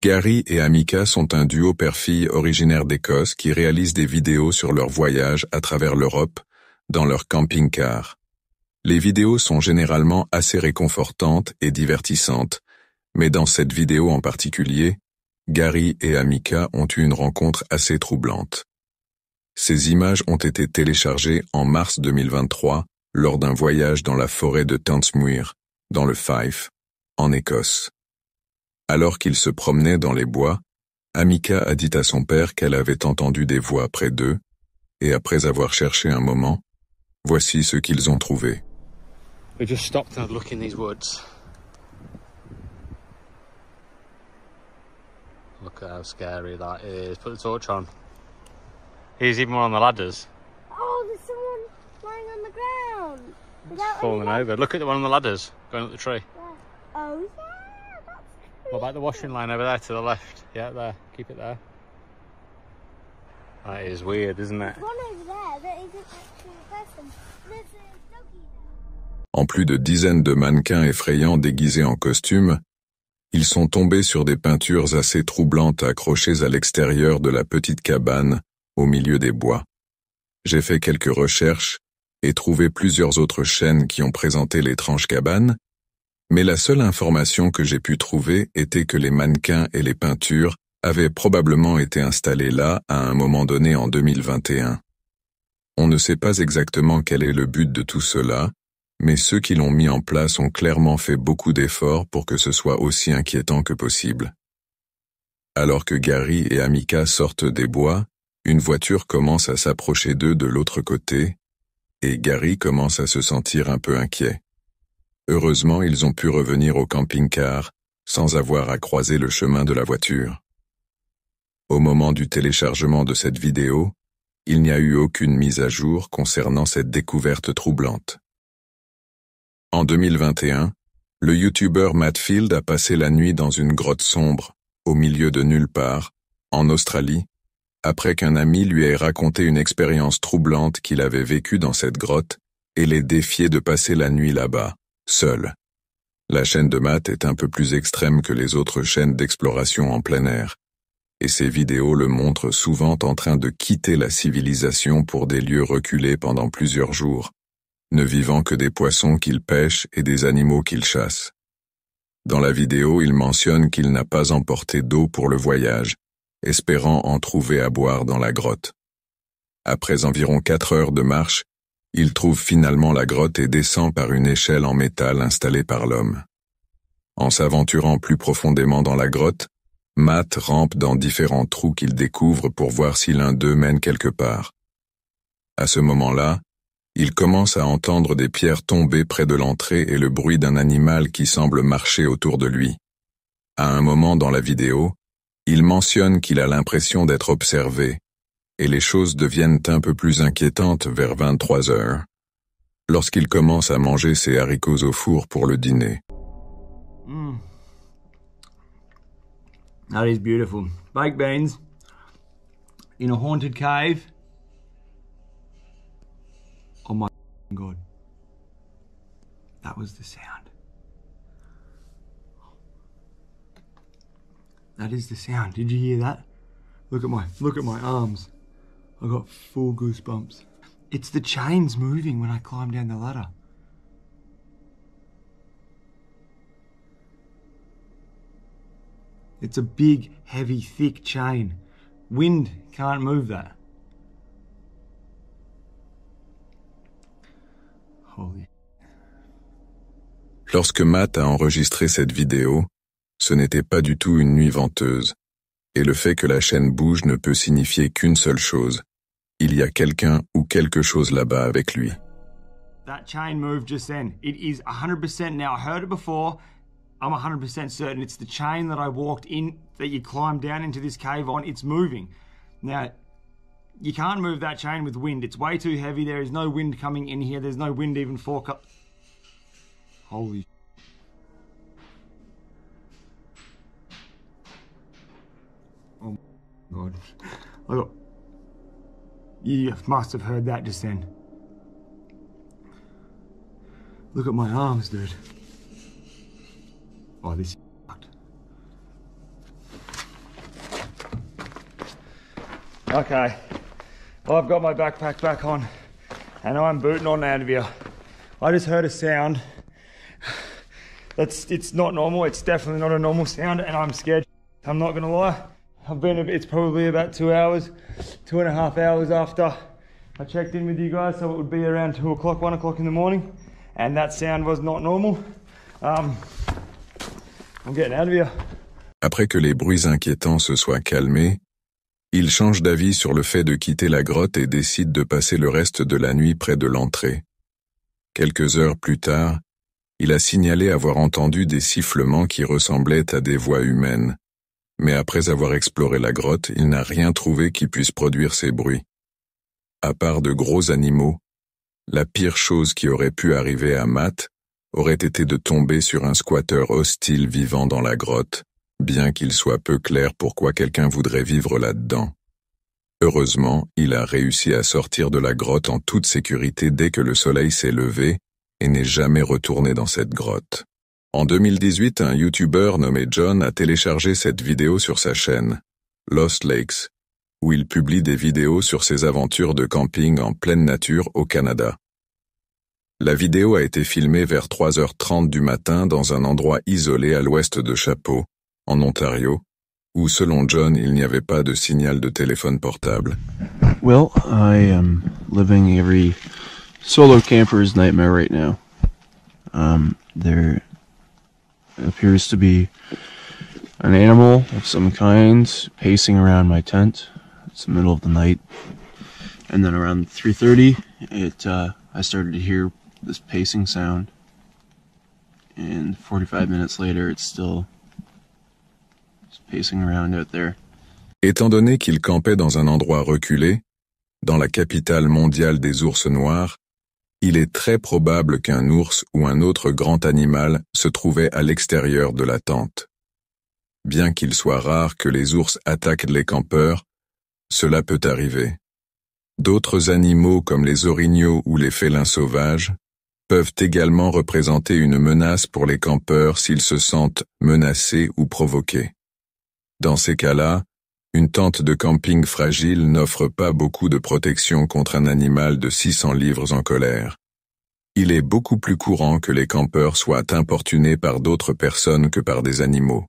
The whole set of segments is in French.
Gary et Amika sont un duo père-fille originaire d'Écosse qui réalise des vidéos sur leur voyage à travers l'Europe dans leur camping-car. Les vidéos sont généralement assez réconfortantes et divertissantes, mais dans cette vidéo en particulier, Gary et Amika ont eu une rencontre assez troublante. Ces images ont été téléchargées en mars 2023 lors d'un voyage dans la forêt de Tandsmuir, dans le Fife, en Écosse. Alors qu'ils se promenaient dans les bois, Amika a dit à son père qu'elle avait entendu des voix près d'eux, et après avoir cherché un moment, voici ce qu'ils ont trouvé. We just stopped and had a look in these woods. Look at how scary that is. Put the torch on. Here's even one on the ladders. Oh, there's someone lying on the ground. It's falling over. Look at the one on the ladders going up the tree. Yeah. Oh, yeah, that's creepy. What about the washing line over there to the left? Yeah, there. Keep it there. That is weird, isn't it? There's one over there that isn't actually a person. There's a doggy there. En plus de dizaines de mannequins effrayants déguisés en costumes, ils sont tombés sur des peintures assez troublantes accrochées à l'extérieur de la petite cabane au milieu des bois. J'ai fait quelques recherches et trouvé plusieurs autres chaînes qui ont présenté l'étrange cabane, mais la seule information que j'ai pu trouver était que les mannequins et les peintures avaient probablement été installés là à un moment donné en 2021. On ne sait pas exactement quel est le but de tout cela, mais ceux qui l'ont mis en place ont clairement fait beaucoup d'efforts pour que ce soit aussi inquiétant que possible. Alors que Gary et Amika sortent des bois, une voiture commence à s'approcher d'eux de l'autre côté, et Gary commence à se sentir un peu inquiet. Heureusement, ils ont pu revenir au camping-car sans avoir à croiser le chemin de la voiture. Au moment du téléchargement de cette vidéo, il n'y a eu aucune mise à jour concernant cette découverte troublante. En 2021, le youtubeur Matt Field a passé la nuit dans une grotte sombre, au milieu de nulle part, en Australie, après qu'un ami lui ait raconté une expérience troublante qu'il avait vécue dans cette grotte et l'ait défié de passer la nuit là-bas, seul. La chaîne de Matt est un peu plus extrême que les autres chaînes d'exploration en plein air, et ses vidéos le montrent souvent en train de quitter la civilisation pour des lieux reculés pendant plusieurs jours, ne vivant que des poissons qu'il pêche et des animaux qu'il chasse. Dans la vidéo, il mentionne qu'il n'a pas emporté d'eau pour le voyage, espérant en trouver à boire dans la grotte. Après environ 4 heures de marche, il trouve finalement la grotte et descend par une échelle en métal installée par l'homme. En s'aventurant plus profondément dans la grotte, Matt rampe dans différents trous qu'il découvre pour voir si l'un d'eux mène quelque part. À ce moment-là, il commence à entendre des pierres tomber près de l'entrée et le bruit d'un animal qui semble marcher autour de lui. À un moment dans la vidéo, il mentionne qu'il a l'impression d'être observé, et les choses deviennent un peu plus inquiétantes vers 23 heures, lorsqu'il commence à manger ses haricots au four pour le dîner. That is beautiful. Baked beans in a haunted cave. Oh my God. That was the sound. That is the sound. Did you hear that? Look at my arms. I got full goosebumps. It's the chains moving when I climb down the ladder. It's a big, heavy, thick chain. Wind can't move that. Holy. Lorsque Matt a enregistré cette vidéo, ce n'était pas du tout une nuit venteuse, et le fait que la chaîne bouge ne peut signifier qu'une seule chose. Il y a quelqu'un ou quelque chose là-bas avec lui. That chain moved just then. It is 100% now. I heard it before. I'm 100% certain it's the chain that I walked in, that you climbed down into this cave on. It's moving. Now, you can't move that chain with wind. It's way too heavy. There is no wind coming in here. There's no wind even for... Holy... Oh my God. Look. You must have heard that just then. Look at my arms, dude. Oh, this is fucked. Okay, well, I've got my backpack back on and I'm booting on out of here. I just heard a sound. It's not normal. It's definitely not a normal sound and I'm scared. I'm not gonna lie. It's probably about 2 hours, 2.5 hours after I checked in with you guys, so it would be around 2 o'clock, 1 o'clock in the morning, and that sound was not normal. I'm getting out of here. Après que les bruits inquiétants se soient calmés, il change d'avis sur le fait de quitter la grotte et décide de passer le reste de la nuit près de l'entrée. Quelques heures plus tard, il a signalé avoir entendu des sifflements qui ressemblaient à des voix humaines. Mais après avoir exploré la grotte, il n'a rien trouvé qui puisse produire ces bruits. À part de gros animaux, la pire chose qui aurait pu arriver à Matt aurait été de tomber sur un squatteur hostile vivant dans la grotte, bien qu'il soit peu clair pourquoi quelqu'un voudrait vivre là-dedans. Heureusement, il a réussi à sortir de la grotte en toute sécurité dès que le soleil s'est levé et n'est jamais retourné dans cette grotte. En 2018, un YouTuber nommé John a téléchargé cette vidéo sur sa chaîne, Lost Lakes, où il publie des vidéos sur ses aventures de camping en pleine nature au Canada. La vidéo a été filmée vers 3h30 du matin dans un endroit isolé à l'ouest de Chapeau, en Ontario, où selon John, il n'y avait pas de signal de téléphone portable. Well, I am living every solo camper's nightmare right now. There appears to be an animal of some kind pacing around my tent. It's the middle of the night. And then around 3:30, I started to hear this pacing sound. And 45 minutes later, it's still pacing around out there. Étant donné qu'il campait dans un endroit reculé, dans la capitale mondiale des ours noirs, il est très probable qu'un ours ou un autre grand animal se trouvait à l'extérieur de la tente. Bien qu'il soit rare que les ours attaquent les campeurs, cela peut arriver. D'autres animaux comme les orignaux ou les félins sauvages peuvent également représenter une menace pour les campeurs s'ils se sentent menacés ou provoqués. Dans ces cas-là, une tente de camping fragile n'offre pas beaucoup de protection contre un animal de 600 livres en colère. Il est beaucoup plus courant que les campeurs soient importunés par d'autres personnes que par des animaux.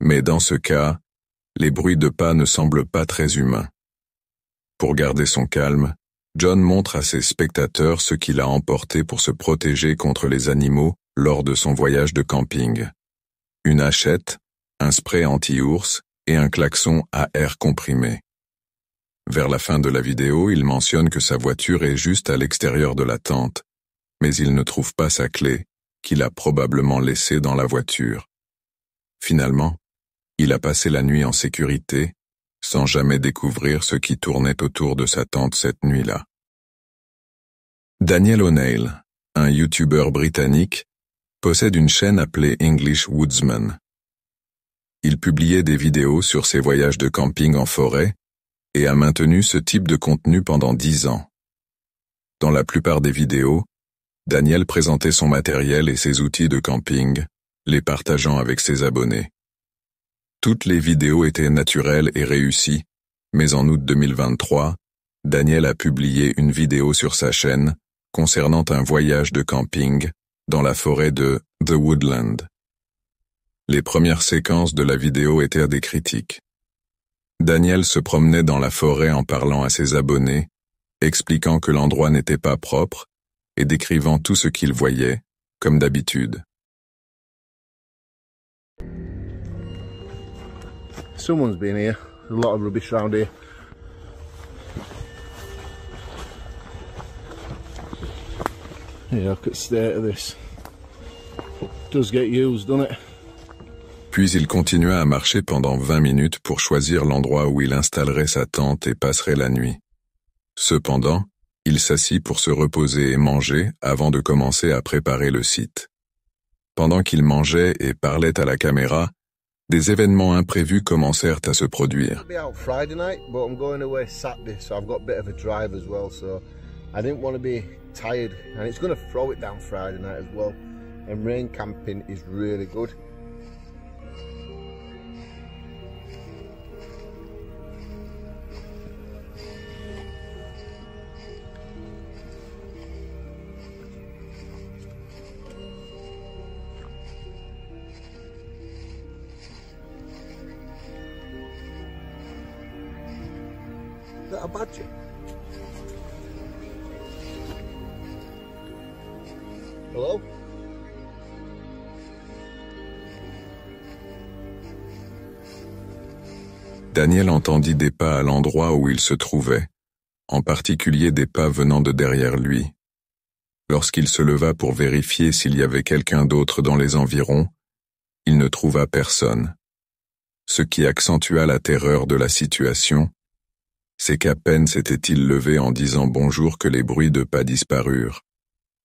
Mais dans ce cas, les bruits de pas ne semblent pas très humains. Pour garder son calme, John montre à ses spectateurs ce qu'il a emporté pour se protéger contre les animaux lors de son voyage de camping. Une hachette, un spray anti-ours et un klaxon à air comprimé. Vers la fin de la vidéo, il mentionne que sa voiture est juste à l'extérieur de la tente, mais il ne trouve pas sa clé, qu'il a probablement laissée dans la voiture. Finalement, il a passé la nuit en sécurité, sans jamais découvrir ce qui tournait autour de sa tente cette nuit-là. Daniel O'Neill, un YouTuber britannique, possède une chaîne appelée English Woodsman. Il publiait des vidéos sur ses voyages de camping en forêt et a maintenu ce type de contenu pendant 10 ans. Dans la plupart des vidéos, Daniel présentait son matériel et ses outils de camping, les partageant avec ses abonnés. Toutes les vidéos étaient naturelles et réussies, mais en août 2023, Daniel a publié une vidéo sur sa chaîne concernant un voyage de camping dans la forêt de The Woodland. Les premières séquences de la vidéo étaient à des critiques. Daniel se promenait dans la forêt en parlant à ses abonnés, expliquant que l'endroit n'était pas propre et décrivant tout ce qu'il voyait, comme d'habitude. Someone's been here. There's a lot of rubbish around here. Yeah, look at the state of this. It does get used, doesn't it? Puis il continua à marcher pendant 20 minutes pour choisir l'endroit où il installerait sa tente et passerait la nuit. Cependant, il s'assit pour se reposer et manger avant de commencer à préparer le site. Pendant qu'il mangeait et parlait à la caméra, des événements imprévus commencèrent à se produire. I'll be out Friday night, but I'm going away Saturday, so I've got a bit of a drive as well, so I didn't want to be tired, and it's going to throw it down Friday night as well, and rain camping is really good. that a badger? Hello? Daniel entendit des pas à l'endroit où il se trouvait, en particulier des pas venant de derrière lui. Lorsqu'il se leva pour vérifier s'il y avait quelqu'un d'autre dans les environs, il ne trouva personne. Ce qui accentua la terreur de la situation, c'est qu'à peine s'était-il levé en disant bonjour que les bruits de pas disparurent.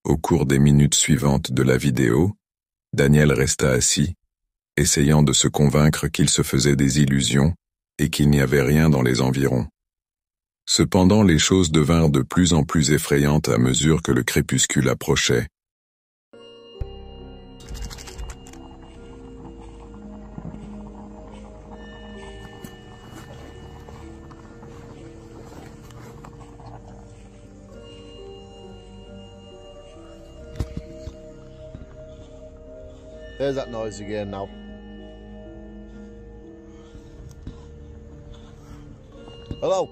Au cours des minutes suivantes de la vidéo, Daniel resta assis, essayant de se convaincre qu'il se faisait des illusions et qu'il n'y avait rien dans les environs. Cependant, les choses devinrent de plus en plus effrayantes à mesure que le crépuscule approchait. There's that noise again now. Hello?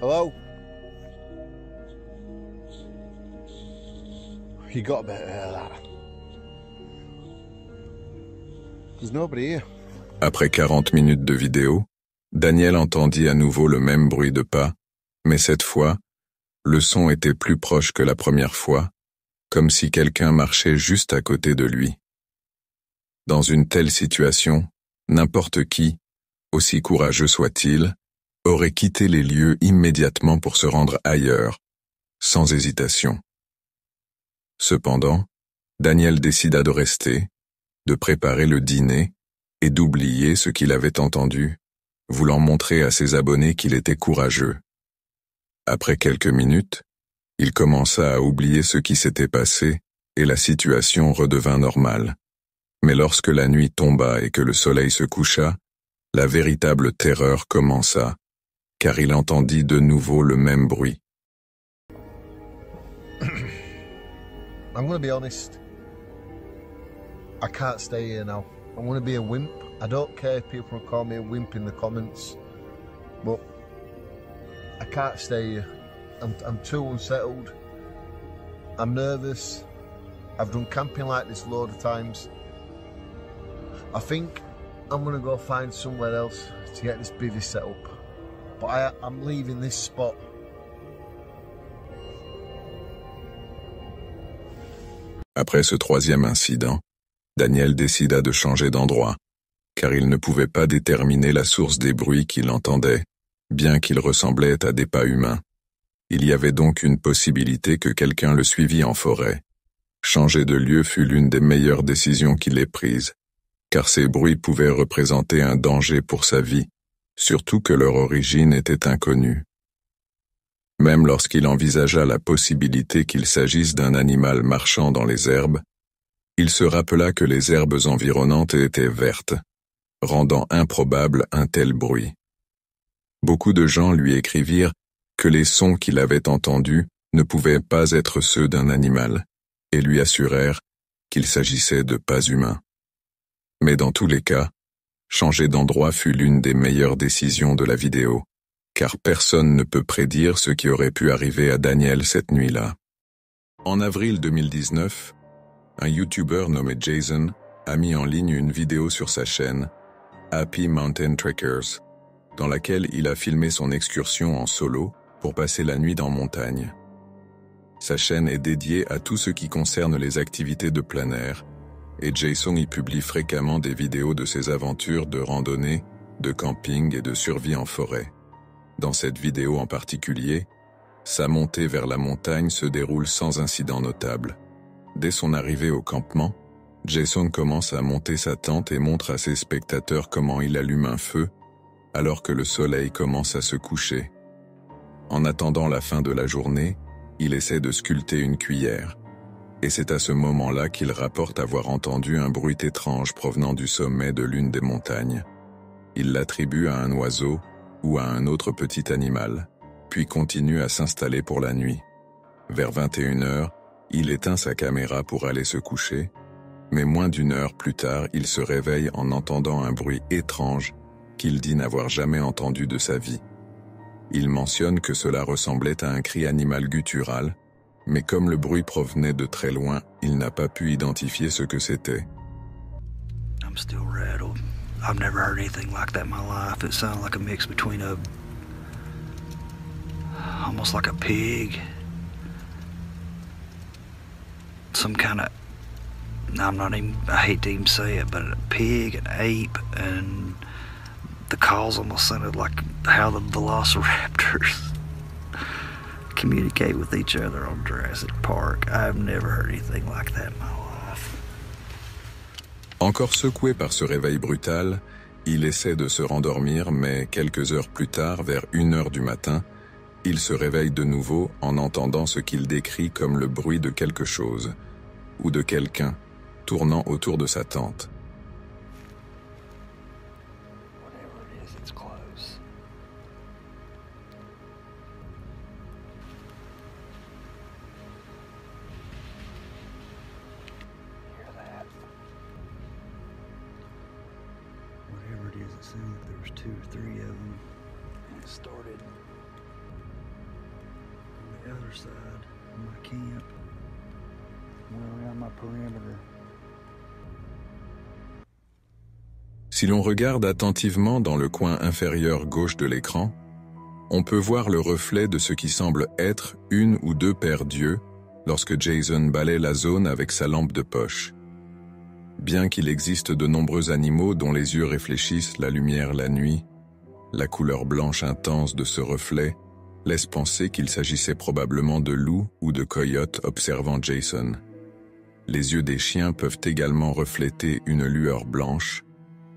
Hello? You got a bit of that. There's nobody here. Après 40 minutes de vidéo, Daniel entendit à nouveau le même bruit de pas, mais cette fois, le son était plus proche que la première fois, comme si quelqu'un marchait juste à côté de lui. Dans une telle situation, n'importe qui, aussi courageux soit-il, aurait quitté les lieux immédiatement pour se rendre ailleurs, sans hésitation. Cependant, Daniel décida de rester, de préparer le dîner et d'oublier ce qu'il avait entendu, voulant montrer à ses abonnés qu'il était courageux. Après quelques minutes, il commença à oublier ce qui s'était passé et la situation redevint normale. Mais lorsque la nuit tomba et que le soleil se coucha, la véritable terreur commença, car il entendit de nouveau le même bruit. I'm gonna be honest. I can't stay here now. I'm gonna be a wimp. I don't care if people call me a wimp in the comments, but I can't stay here. I'm too unsettled. I'm nervous. I've done camping like this a load of times. I think I'm gonna go find somewhere else to get this bivvy set up. But I'm leaving this spot. Après ce troisième incident, Daniel décida de changer d'endroit, car il ne pouvait pas déterminer la source des bruits qu'il entendait, bien qu'ils ressemblaient à des pas humains. Il y avait donc une possibilité que quelqu'un le suivît en forêt. Changer de lieu fut l'une des meilleures décisions qu'il ait prises, car ces bruits pouvaient représenter un danger pour sa vie, surtout que leur origine était inconnue. Même lorsqu'il envisagea la possibilité qu'il s'agisse d'un animal marchant dans les herbes, il se rappela que les herbes environnantes étaient vertes, rendant improbable un tel bruit. Beaucoup de gens lui écrivirent que les sons qu'il avait entendus ne pouvaient pas être ceux d'un animal, et lui assurèrent qu'il s'agissait de pas humains. Mais dans tous les cas, changer d'endroit fut l'une des meilleures décisions de la vidéo, car personne ne peut prédire ce qui aurait pu arriver à Daniel cette nuit-là. En avril 2019, un YouTuber nommé Jason a mis en ligne une vidéo sur sa chaîne, Happy Mountain Trekkers, dans laquelle il a filmé son excursion en solo pour passer la nuit en montagne. Sa chaîne est dédiée à tout ce qui concerne les activités de plein air, et Jason y publie fréquemment des vidéos de ses aventures de randonnée, de camping et de survie en forêt. Dans cette vidéo en particulier, sa montée vers la montagne se déroule sans incident notable. Dès son arrivée au campement, Jason commence à monter sa tente et montre à ses spectateurs comment il allume un feu, alors que le soleil commence à se coucher. En attendant la fin de la journée, il essaie de sculpter une cuillère. Et c'est à ce moment-là qu'il rapporte avoir entendu un bruit étrange provenant du sommet de l'une des montagnes. Il l'attribue à un oiseau ou à un autre petit animal, puis continue à s'installer pour la nuit. Vers 21h, il éteint sa caméra pour aller se coucher, Mais moins d'une heure plus tard, il se réveille en entendant un bruit étrange qu'il dit n'avoir jamais entendu de sa vie. Il mentionne que cela ressemblait à un cri animal guttural, mais comme le bruit provenait de très loin, il n'a pas pu identifier ce que c'était. I'm still rattled. I've never heard anything like that in my life. It sounded like a mix between almost like a pig, some kind of, I hate to even say it, but a pig, an ape, and the calls almost sounded like how the velociraptors communicate with each other on Jurassic Park. I've never heard anything like that in my life. Encore secoué par ce réveil brutal, il essaie de se rendormir, mais quelques heures plus tard, vers 1h du matin, il se réveille de nouveau en entendant ce qu'il décrit comme le bruit de quelque chose, ou de quelqu'un, tournant autour de sa tente. Whatever it is, it's close. Hear that? Whatever it is, it sounded like there was 2 or 3 of them, and it started on the other side of my camp, went around my perimeter. Si l'on regarde attentivement dans le coin inférieur gauche de l'écran, on peut voir le reflet de ce qui semble être 1 ou 2 paires d'yeux lorsque Jason balaie la zone avec sa lampe de poche. Bien qu'il existe de nombreux animaux dont les yeux réfléchissent la lumière la nuit, la couleur blanche intense de ce reflet laisse penser qu'il s'agissait probablement de loups ou de coyotes observant Jason. Les yeux des chiens peuvent également refléter une lueur blanche,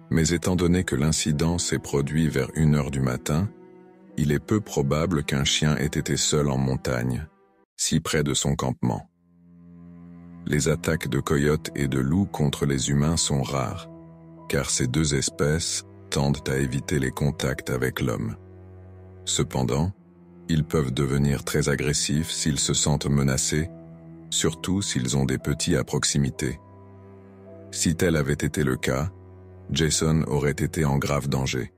mais étant donné que l'incident s'est produit vers 1h du matin, il est peu probable qu'un chien ait été seul en montagne, si près de son campement. Les attaques de coyotes et de loups contre les humains sont rares, car ces 2 espèces tendent à éviter les contacts avec l'homme. Cependant, ils peuvent devenir très agressifs s'ils se sentent menacés, surtout s'ils ont des petits à proximité. Si tel avait été le cas, Jason aurait été en grave danger.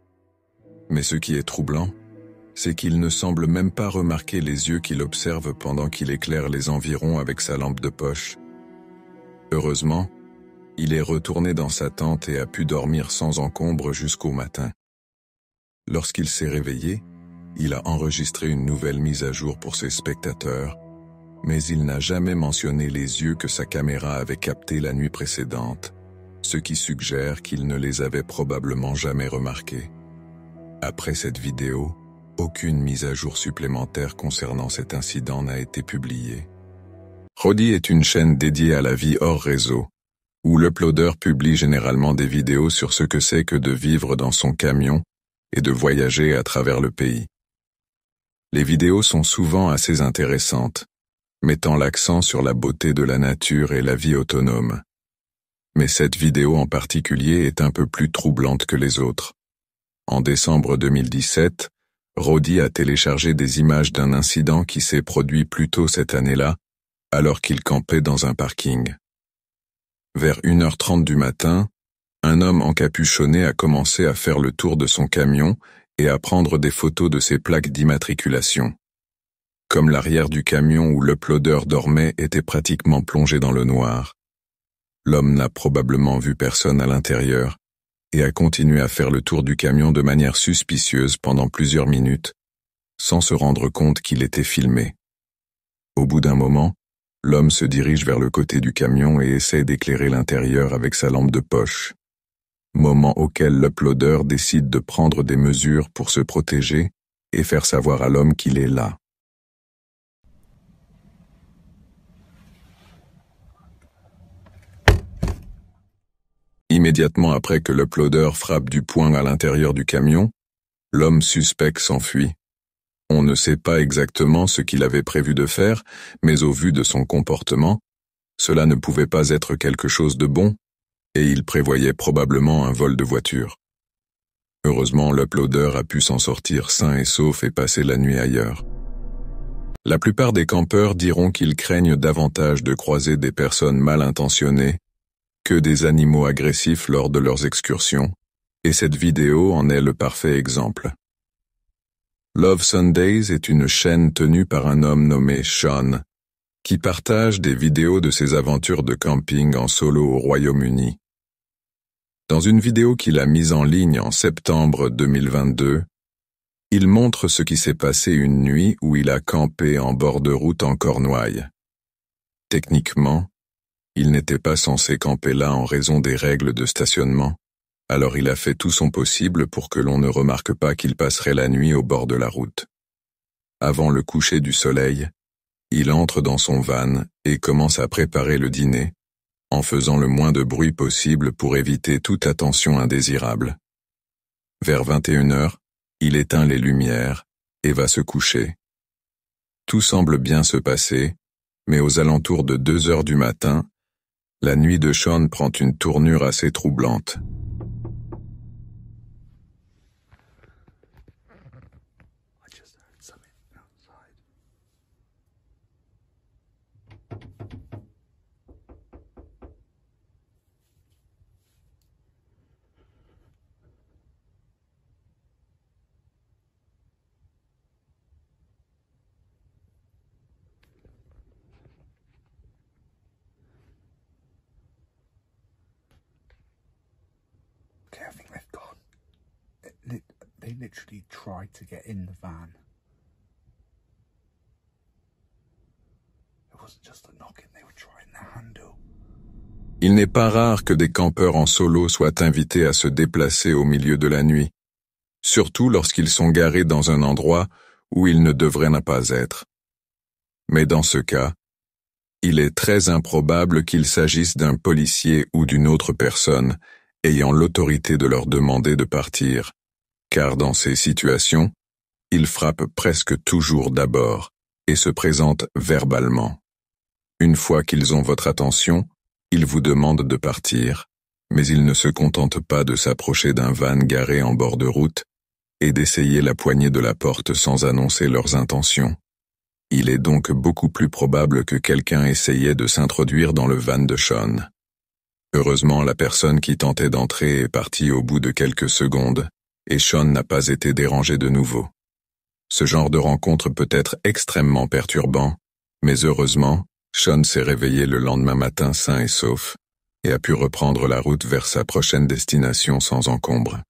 Mais ce qui est troublant, c'est qu'il ne semble même pas remarquer les yeux qu'il observe pendant qu'il éclaire les environs avec sa lampe de poche. Heureusement, il est retourné dans sa tente et a pu dormir sans encombre jusqu'au matin. Lorsqu'il s'est réveillé, il a enregistré une nouvelle mise à jour pour ses spectateurs, mais il n'a jamais mentionné les yeux que sa caméra avait captés la nuit précédente, ce qui suggère qu'il ne les avait probablement jamais remarqués. Après cette vidéo, aucune mise à jour supplémentaire concernant cet incident n'a été publiée. Roddy est une chaîne dédiée à la vie hors réseau, où l'uploader publie généralement des vidéos sur ce que c'est que de vivre dans son camion et de voyager à travers le pays. Les vidéos sont souvent assez intéressantes, mettant l'accent sur la beauté de la nature et la vie autonome. Mais cette vidéo en particulier est un peu plus troublante que les autres. En décembre 2017, Roddy a téléchargé des images d'un incident qui s'est produit plus tôt cette année-là, alors qu'il campait dans un parking. Vers 1h30 du matin, un homme encapuchonné a commencé à faire le tour de son camion et à prendre des photos de ses plaques d'immatriculation. Comme l'arrière du camion où l'uploader dormait était pratiquement plongé dans le noir. L'homme n'a probablement vu personne à l'intérieur et a continué à faire le tour du camion de manière suspicieuse pendant plusieurs minutes, sans se rendre compte qu'il était filmé. Au bout d'un moment, l'homme se dirige vers le côté du camion et essaie d'éclairer l'intérieur avec sa lampe de poche. Moment auquel l'uploader décide de prendre des mesures pour se protéger et faire savoir à l'homme qu'il est là. Immédiatement après que l'uploader frappe du poing à l'intérieur du camion, l'homme suspect s'enfuit. On ne sait pas exactement ce qu'il avait prévu de faire, mais au vu de son comportement, cela ne pouvait pas être quelque chose de bon, et il prévoyait probablement un vol de voiture. Heureusement, l'uploader a pu s'en sortir sain et sauf et passer la nuit ailleurs. La plupart des campeurs diront qu'ils craignent davantage de croiser des personnes mal intentionnées que des animaux agressifs lors de leurs excursions, et cette vidéo en est le parfait exemple. Love Sundays est une chaîne tenue par un homme nommé Sean, qui partage des vidéos de ses aventures de camping en solo au Royaume-Uni. Dans une vidéo qu'il a mise en ligne en septembre 2022, il montre ce qui s'est passé une nuit où il a campé en bord de route en Cornouailles. Techniquement, il n'était pas censé camper là en raison des règles de stationnement, alors il a fait tout son possible pour que l'on ne remarque pas qu'il passerait la nuit au bord de la route. Avant le coucher du soleil, il entre dans son van et commence à préparer le dîner, en faisant le moins de bruit possible pour éviter toute attention indésirable. Vers 21h, il éteint les lumières et va se coucher. Tout semble bien se passer, mais aux alentours de 2h du matin, la nuit de Sean prend une tournure assez troublante. I think they've gone. They literally tried to get in the van. It wasn't just a knocking, they were trying the handle. Il n'est pas rare que des campeurs en solo soient invités à se déplacer au milieu de la nuit, surtout lorsqu'ils sont garés dans un endroit où ils ne devraient pas être. Mais dans ce cas, il est très improbable qu'il s'agisse d'un policier ou d'une autre personne ayant l'autorité de leur demander de partir, car dans ces situations, ils frappent presque toujours d'abord et se présentent verbalement. Une fois qu'ils ont votre attention, ils vous demandent de partir, mais ils ne se contentent pas de s'approcher d'un van garé en bord de route et d'essayer la poignée de la porte sans annoncer leurs intentions. Il est donc beaucoup plus probable que quelqu'un essayait de s'introduire dans le van de Sean. Heureusement, la personne qui tentait d'entrer est partie au bout de quelques secondes, et Sean n'a pas été dérangé de nouveau. Ce genre de rencontre peut être extrêmement perturbant, mais heureusement, Sean s'est réveillé le lendemain matin sain et sauf, et a pu reprendre la route vers sa prochaine destination sans encombre.